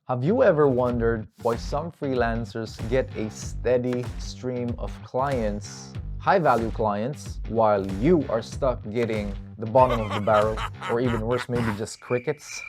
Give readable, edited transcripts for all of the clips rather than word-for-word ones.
Have you ever wondered why some freelancers get a steady stream of clients, high-value clients, while you are stuck getting the bottom of the barrel, or even worse, maybe just crickets?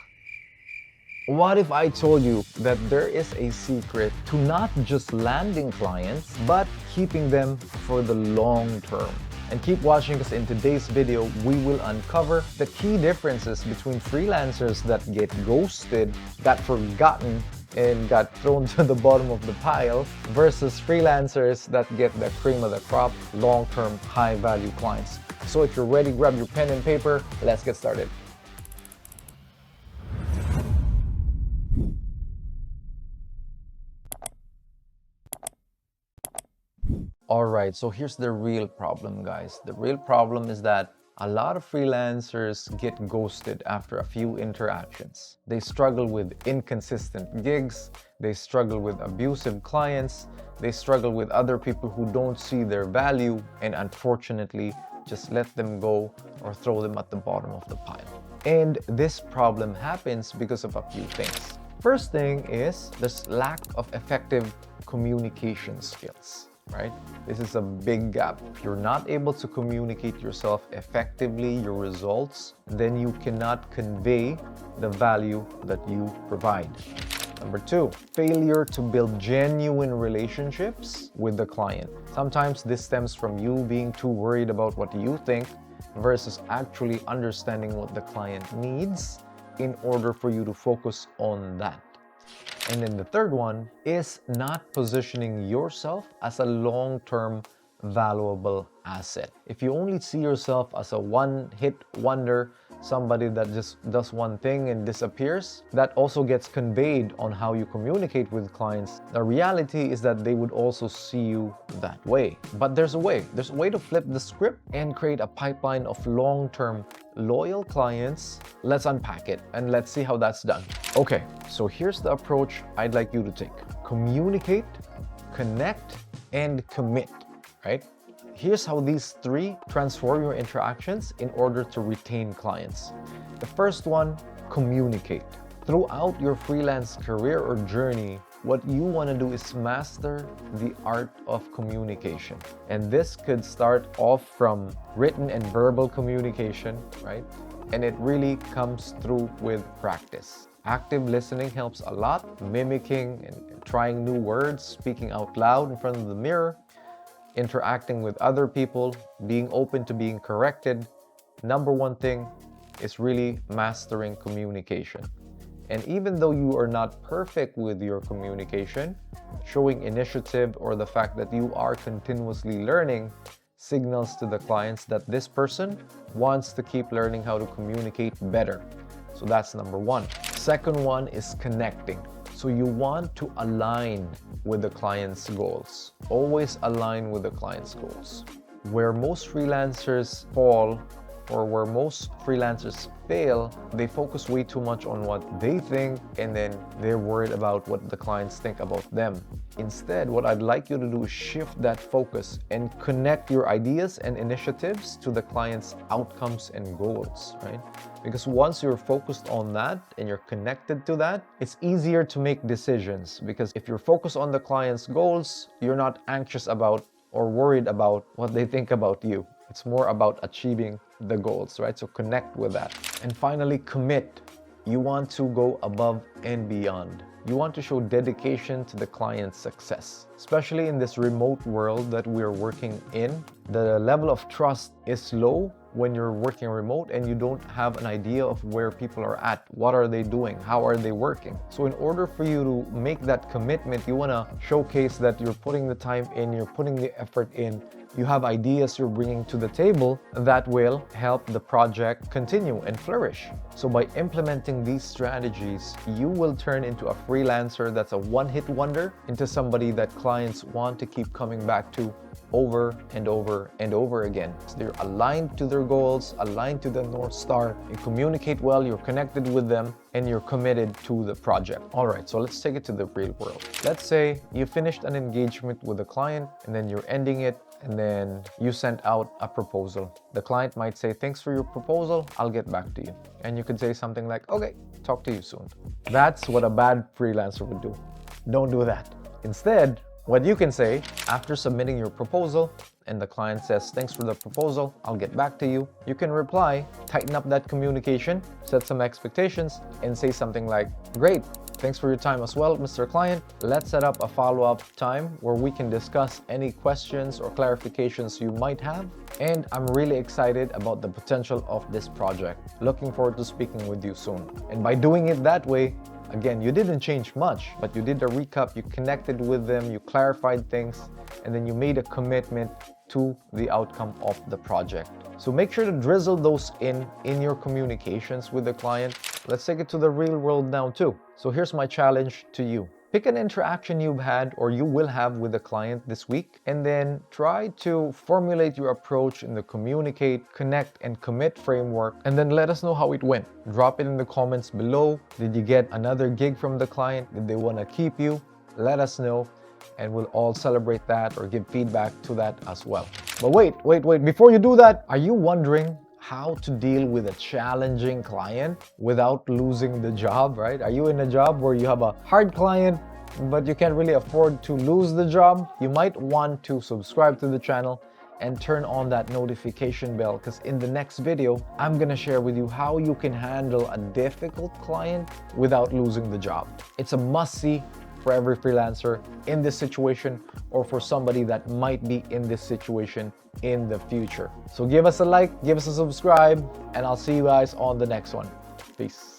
What if I told you that there is a secret to not just landing clients, but keeping them for the long term? And keep watching because in today's video, we will uncover the key differences between freelancers that get ghosted, got forgotten, and got thrown to the bottom of the pile versus freelancers that get the cream of the crop, long-term, high-value clients. So if you're ready, grab your pen and paper. Let's get started. Alright, so here's the real problem, guys. The real problem is that a lot of freelancers get ghosted after a few interactions. They struggle with inconsistent gigs, they struggle with abusive clients, they struggle with other people who don't see their value and unfortunately just let them go or throw them at the bottom of the pile. And this problem happens because of a few things. First thing is this lack of effective communication skills. Right? This is a big gap. If you're not able to communicate yourself effectively, your results, then you cannot convey the value that you provide. Number two, failure to build genuine relationships with the client. Sometimes this stems from you being too worried about what you think versus actually understanding what the client needs in order for you to focus on that. And then the third one is not positioning yourself as a long-term valuable asset. If you only see yourself as a one-hit wonder, somebody that just does one thing and disappears, that also gets conveyed on how you communicate with clients. The reality is that they would also see you that way. But there's a way. There's a way to flip the script and create a pipeline of long-term loyal clients. Let's unpack it and let's see how that's done. Okay, so here's the approach I'd like you to take. Communicate, connect, and commit, right? Here's how these three transform your interactions in order to retain clients. The first one, communicate. Throughout your freelance career or journey, what you want to do is master the art of communication. And this could start off from written and verbal communication, right? And it really comes through with practice. Active listening helps a lot, mimicking and trying new words, speaking out loud in front of the mirror, interacting with other people, being open to being corrected. Number one thing is really mastering communication. And even though you are not perfect with your communication, showing initiative or the fact that you are continuously learning signals to the clients that this person wants to keep learning how to communicate better. So that's number one. Second one is connecting. So you want to align with the client's goals. Always align with the client's goals. Where most freelancers fall, or where most freelancers fail, they focus way too much on what they think and then they're worried about what the clients think about them. Instead, what I'd like you to do is shift that focus and connect your ideas and initiatives to the client's outcomes and goals, right? Because once you're focused on that and you're connected to that, it's easier to make decisions because if you're focused on the client's goals, you're not anxious about or worried about what they think about you. It's more about achieving the goals, right? So connect with that. And finally, commit. You want to go above and beyond. You want to show dedication to the client's success. Especially in this remote world that we're working in, the level of trust is low when you're working remote and you don't have an idea of where people are at, what are they doing, how are they working. So in order for you to make that commitment, you want to showcase that you're putting the time in, you're putting the effort in, you have ideas you're bringing to the table that will help the project continue and flourish. So by implementing these strategies, you will turn into a freelancer that's a one-hit wonder, into somebody that clients want to keep coming back to over and over and over again. So they're aligned to their goals, aligned to the North Star, you communicate well, you're connected with them, and you're committed to the project. All right, so let's take it to the real world. Let's say you finished an engagement with a client and then you're ending it and then you sent out a proposal. The client might say, thanks for your proposal, I'll get back to you. And you could say something like, okay, talk to you soon. That's what a bad freelancer would do. Don't do that. Instead, what you can say after submitting your proposal and the client says, thanks for the proposal, I'll get back to you. You can reply, tighten up that communication, set some expectations, and say something like, great, thanks for your time as well, Mr. Client. Let's set up a follow-up time where we can discuss any questions or clarifications you might have. And I'm really excited about the potential of this project. Looking forward to speaking with you soon. And by doing it that way, again, you didn't change much, but you did a recap, you connected with them, you clarified things, and then you made a commitment to the outcome of the project. So make sure to drizzle those in your communications with the client. Let's take it to the real world now too. So here's my challenge to you. Pick an interaction you've had or you will have with a client this week, and then try to formulate your approach in the communicate, connect, and commit framework, and then let us know how it went. Drop it in the comments below. Did you get another gig from the client? Did they want to keep you? Let us know, and we'll all celebrate that or give feedback to that as well. But wait, before you do that, are you wondering how to deal with a challenging client without losing the job, right? Are you in a job where you have a hard client, but you can't really afford to lose the job? You might want to subscribe to the channel and turn on that notification bell, because in the next video, I'm gonna share with you how you can handle a difficult client without losing the job. It's a must-see for every freelancer in this situation, or for somebody that might be in this situation in the future. So give us a like, give us a subscribe, and I'll see you guys on the next one. Peace.